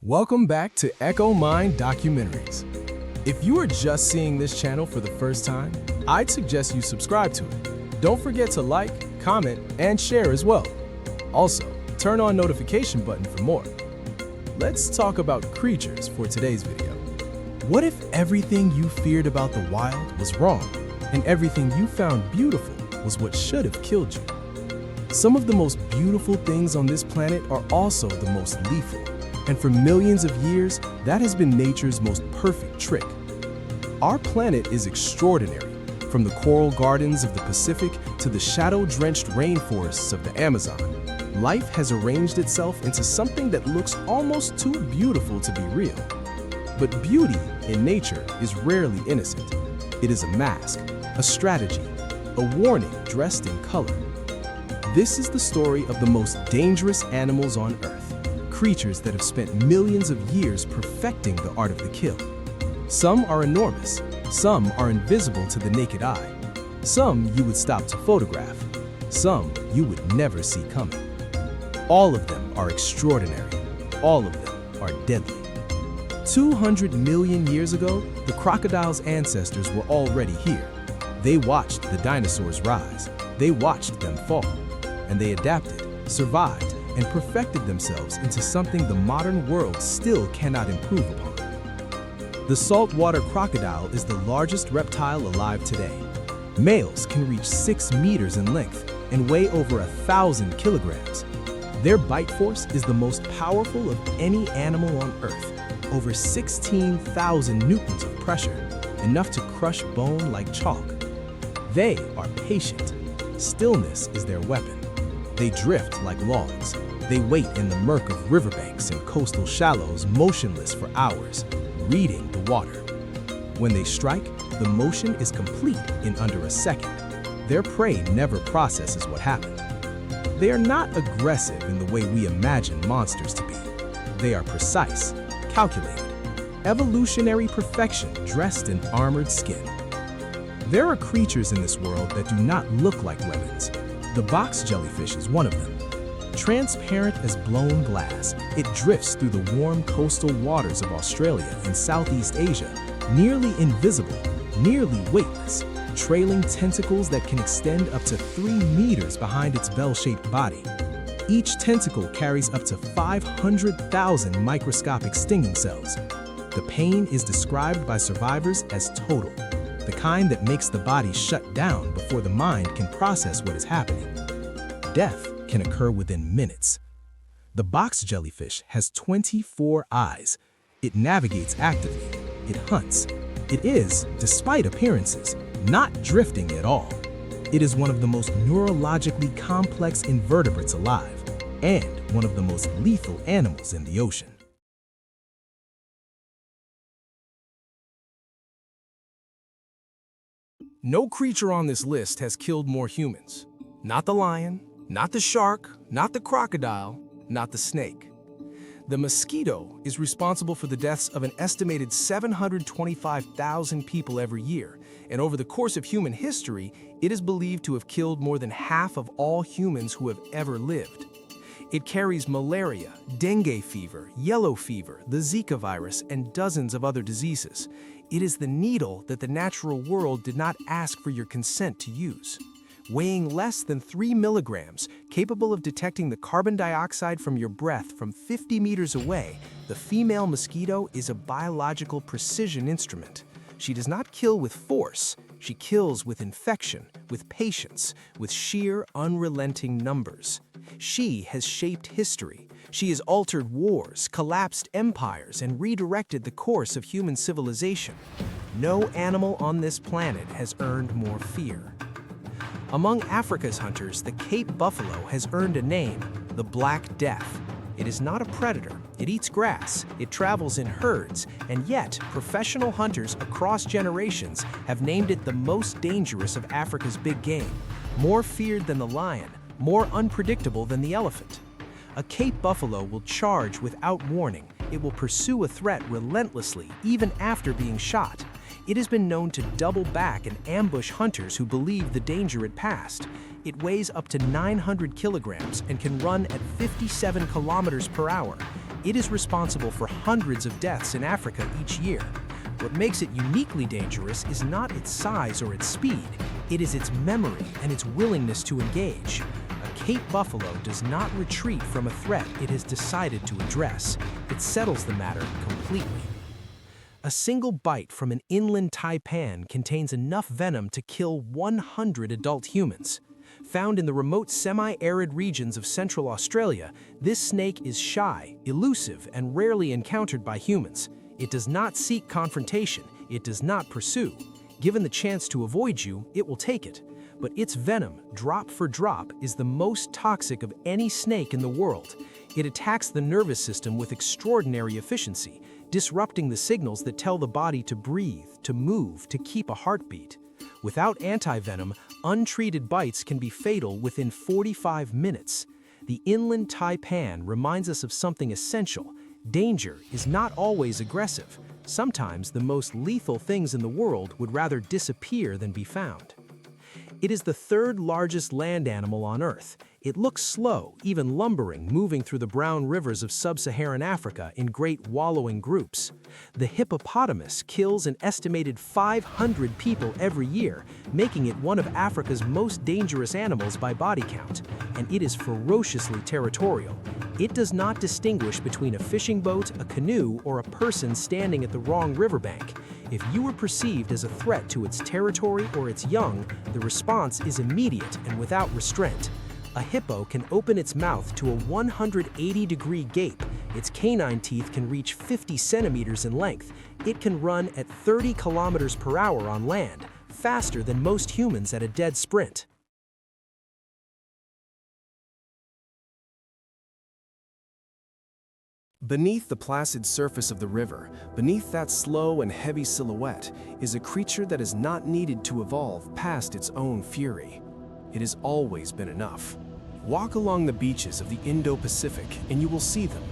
Welcome back to Echo Mind Documentaries. If you are just seeing this channel for the first time, I'd suggest you subscribe to it. Don't forget to like, comment, and share as well. Also, turn on notification button for more. Let's talk about creatures for today's video. What if everything you feared about the wild was wrong, and everything you found beautiful was what should have killed you? Some of the most beautiful things on this planet are also the most lethal. And for millions of years, that has been nature's most perfect trick. Our planet is extraordinary, from the coral gardens of the Pacific to the shadow-drenched rainforests of the Amazon. Life has arranged itself into something that looks almost too beautiful to be real. But beauty in nature is rarely innocent. It is a mask, a strategy, a warning dressed in color. This is the story of the most dangerous animals on Earth. Creatures that have spent millions of years perfecting the art of the kill. Some are enormous, some are invisible to the naked eye, some you would stop to photograph, some you would never see coming. All of them are extraordinary, all of them are deadly. 200 million years ago, the crocodile's ancestors were already here. They watched the dinosaurs rise, they watched them fall, and they adapted, survived, and perfected themselves into something the modern world still cannot improve upon. The saltwater crocodile is the largest reptile alive today. Males can reach 6 meters in length and weigh over 1,000 kilograms. Their bite force is the most powerful of any animal on Earth, over 16,000 newtons of pressure, enough to crush bone like chalk. They are patient. Stillness is their weapon. They drift like logs. They wait in the murk of riverbanks and coastal shallows, motionless for hours, reading the water. When they strike, the motion is complete in under a second. Their prey never processes what happened. They are not aggressive in the way we imagine monsters to be. They are precise, calculated, evolutionary perfection dressed in armored skin. There are creatures in this world that do not look like lemons. The box jellyfish is one of them. Transparent as blown glass, it drifts through the warm coastal waters of Australia and Southeast Asia, nearly invisible, nearly weightless, trailing tentacles that can extend up to 3 meters behind its bell-shaped body. Each tentacle carries up to 500,000 microscopic stinging cells. The pain is described by survivors as total, the kind that makes the body shut down before the mind can process what is happening. Death can occur within minutes. The box jellyfish has 24 eyes. It navigates actively. It hunts. It is, despite appearances, not drifting at all. It is one of the most neurologically complex invertebrates alive, and one of the most lethal animals in the ocean. No creature on this list has killed more humans. Not the lion, not the shark, not the crocodile, not the snake. The mosquito is responsible for the deaths of an estimated 725,000 people every year, and over the course of human history, it is believed to have killed more than half of all humans who have ever lived. It carries malaria, dengue fever, yellow fever, the Zika virus, and dozens of other diseases. It is the needle that the natural world did not ask for your consent to use. Weighing less than 3 milligrams, capable of detecting the carbon dioxide from your breath from 50 meters away, the female mosquito is a biological precision instrument. She does not kill with force. She kills with infection, with patience, with sheer, unrelenting numbers. She has shaped history. She has altered wars, collapsed empires, and redirected the course of human civilization. No animal on this planet has earned more fear. Among Africa's hunters, the Cape buffalo has earned a name, the Black Death. It is not a predator. It eats grass, it travels in herds, and yet professional hunters across generations have named it the most dangerous of Africa's big game, more feared than the lion, more unpredictable than the elephant. A Cape buffalo will charge without warning. It will pursue a threat relentlessly, even after being shot. It has been known to double back and ambush hunters who believe the danger it passed. It weighs up to 900 kilograms and can run at 57 kilometers per hour. It is responsible for hundreds of deaths in Africa each year. What makes it uniquely dangerous is not its size or its speed, it is its memory and its willingness to engage. A Cape buffalo does not retreat from a threat it has decided to address. It settles the matter completely. A single bite from an inland taipan contains enough venom to kill 100 adult humans. Found in the remote semi-arid regions of Central Australia, this snake is shy, elusive, and rarely encountered by humans. It does not seek confrontation, it does not pursue. Given the chance to avoid you, it will take it. But its venom, drop for drop, is the most toxic of any snake in the world. It attacks the nervous system with extraordinary efficiency, disrupting the signals that tell the body to breathe, to move, to keep a heartbeat. Without antivenom, untreated bites can be fatal within 45 minutes. The inland taipan reminds us of something essential. Danger is not always aggressive. Sometimes the most lethal things in the world would rather disappear than be found. It is the third largest land animal on Earth. It looks slow, even lumbering, moving through the brown rivers of sub-Saharan Africa in great wallowing groups. The hippopotamus kills an estimated 500 people every year, making it one of Africa's most dangerous animals by body count. And it is ferociously territorial. It does not distinguish between a fishing boat, a canoe, or a person standing at the wrong riverbank. If you are perceived as a threat to its territory or its young, the response is immediate and without restraint. A hippo can open its mouth to a 180-degree gape. Its canine teeth can reach 50 centimeters in length. It can run at 30 kilometers per hour on land, faster than most humans at a dead sprint. Beneath the placid surface of the river, beneath that slow and heavy silhouette, is a creature that has not needed to evolve past its own fury. It has always been enough. Walk along the beaches of the Indo-Pacific and you will see them.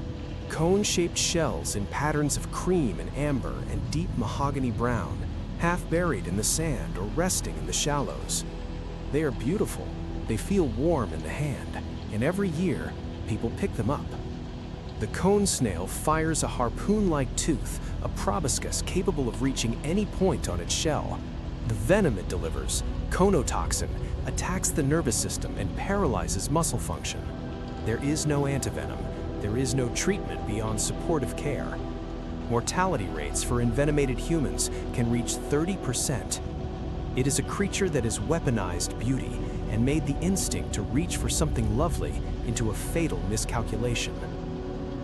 Cone-shaped shells in patterns of cream and amber and deep mahogany brown, half buried in the sand or resting in the shallows. They are beautiful, they feel warm in the hand, and every year, people pick them up. The cone snail fires a harpoon-like tooth, a proboscis capable of reaching any point on its shell. The venom it delivers, conotoxin, attacks the nervous system and paralyzes muscle function. There is no antivenom. There is no treatment beyond supportive care. Mortality rates for envenomated humans can reach 30%. It is a creature that has weaponized beauty and made the instinct to reach for something lovely into a fatal miscalculation.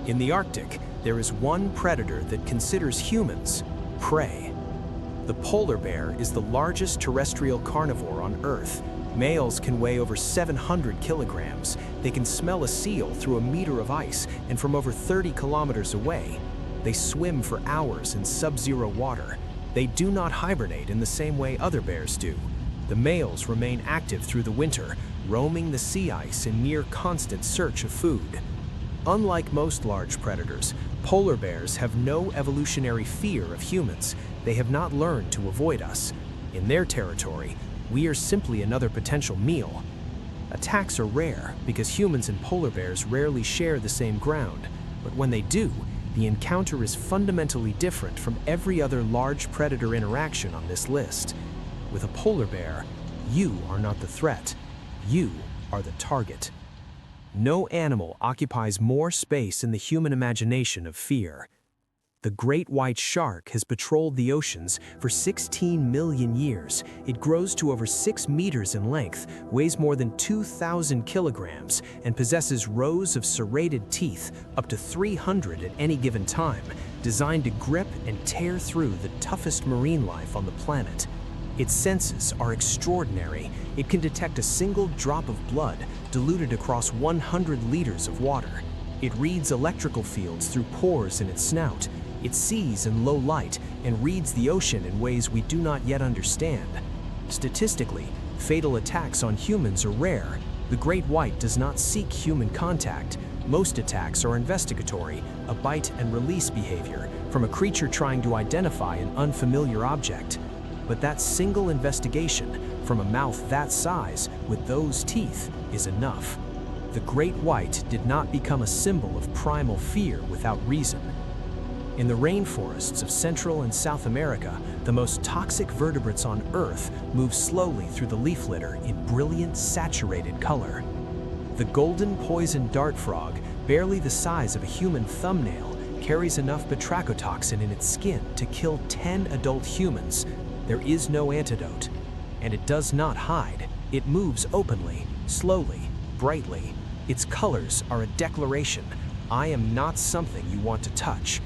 In the Arctic, there is one predator that considers humans prey. The polar bear is the largest terrestrial carnivore on Earth. Males can weigh over 700 kilograms. They can smell a seal through a meter of ice and from over 30 kilometers away. They swim for hours in sub-zero water. They do not hibernate in the same way other bears do. The males remain active through the winter, roaming the sea ice in near constant search of food. Unlike most large predators, polar bears have no evolutionary fear of humans. They have not learned to avoid us. In their territory, we are simply another potential meal. Attacks are rare because humans and polar bears rarely share the same ground, but when they do, the encounter is fundamentally different from every other large predator interaction on this list. With a polar bear, you are not the threat, you are the target. No animal occupies more space in the human imagination of fear. The great white shark has patrolled the oceans for 16 million years. It grows to over 6 meters in length, weighs more than 2,000 kilograms, and possesses rows of serrated teeth, up to 300 at any given time, designed to grip and tear through the toughest marine life on the planet. Its senses are extraordinary. It can detect a single drop of blood diluted across 100 liters of water. It reads electrical fields through pores in its snout. It sees in low light and reads the ocean in ways we do not yet understand. Statistically, fatal attacks on humans are rare. The great white does not seek human contact. Most attacks are investigatory, a bite and release behavior from a creature trying to identify an unfamiliar object. But that single investigation from a mouth that size with those teeth is enough. The great white did not become a symbol of primal fear without reason. In the rainforests of Central and South America, the most toxic vertebrates on Earth move slowly through the leaf litter in brilliant, saturated color. The golden poison dart frog, barely the size of a human thumbnail, carries enough batrachotoxin in its skin to kill 10 adult humans. There is no antidote. And it does not hide. It moves openly, slowly, brightly. Its colors are a declaration. I am not something you want to touch.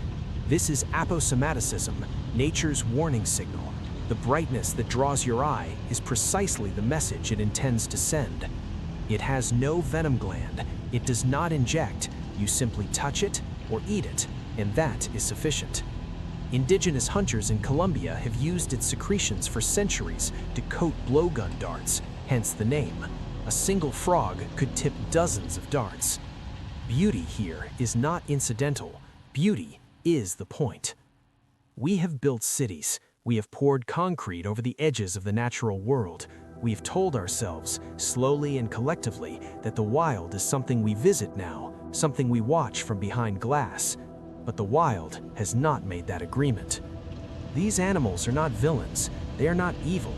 This is aposomaticism, nature's warning signal. The brightness that draws your eye is precisely the message it intends to send. It has no venom gland. It does not inject. You simply touch it or eat it, and that is sufficient. Indigenous hunters in Colombia have used its secretions for centuries to coat blowgun darts, hence the name. A single frog could tip dozens of darts. Beauty here is not incidental. Beauty is the point. We have built cities. We have poured concrete over the edges of the natural world. We have told ourselves, slowly and collectively, that the wild is something we visit now, something we watch from behind glass. But the wild has not made that agreement. These animals are not villains. They are not evil.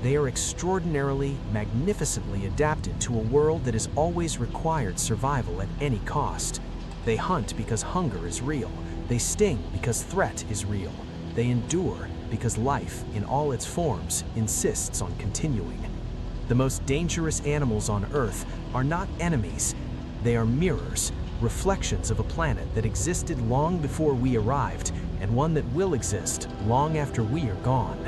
They are extraordinarily, magnificently adapted to a world that has always required survival at any cost. They hunt because hunger is real. They sting because threat is real. They endure because life, in all its forms, insists on continuing. The most dangerous animals on Earth are not enemies. They are mirrors, reflections of a planet that existed long before we arrived, and one that will exist long after we are gone.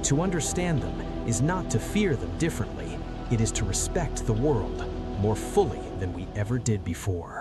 To understand them is not to fear them differently. It is to respect the world more fully than we ever did before.